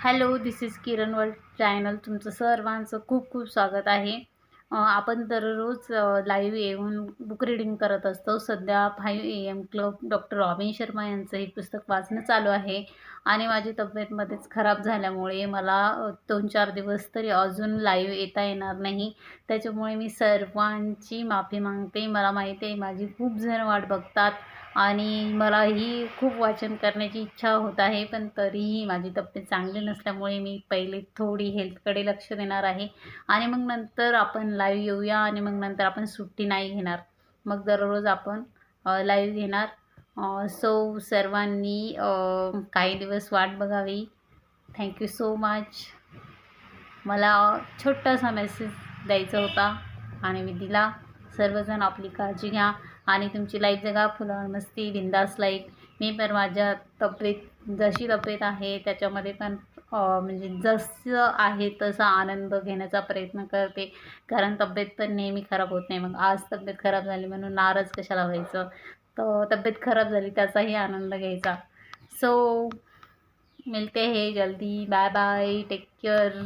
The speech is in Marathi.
Hello, this is Kiran world channel. तुमचं सर्वांचं खूप खूप स्वागत आहे. आपण दररोज लाईव्ह येऊन बुक रीडिंग करत असतो. सध्या 5 AM club doctor robin Sharma यांचं हे पुस्तक वाचणं चालू आहे आणि माझी तब्येत मध्येच खराब झाल्यामुळे मला 2-4 दिवस तरी अजून लाईव्ह येता येणार नाही. त्याच्यामुळे मी सर्वांची माफी मागते. मला माहिती आहे माझी खूप जण वाट बघतात आणि मलाही खूप वाचन करण्याची इच्छा होत आहे, पण तरीही माझी तब्येत चांगली नसल्यामुळे मी पहिले थोडी हेल्थकडे लक्ष देणार आहे आणि मग नंतर आपण लाईव्ह येऊया आणि मग नंतर आपण सुट्टी नाही घेणार. मग दररोज आपण लाईव्ह घेणार. सो सर्वांनी काही दिवस वाट बघावी. Thank you so much. मला छोटासा मेसेज द्यायचा होता आणि मी दिला. सर्वजण आपली काळजी घ्या आणि तुमची लाईफ जगा, फुलावर मस्ती, बिंदास लाईफ. मी पण माझ्या जशी तब्येत आहे त्याच्यामध्ये पण म्हणजे जसं आहे तसा आनंद घेण्याचा प्रयत्न करते, कारण तब्येत पण नेहमी खराब होत नाही. मग आज तब्येत खराब झाली म्हणून नाराज कशाला व्हायचं. तर तब्येत खराब झाली त्याचाही आनंद घ्यायचा. सो मिलते हैं जल्दी. Bye bye, take care.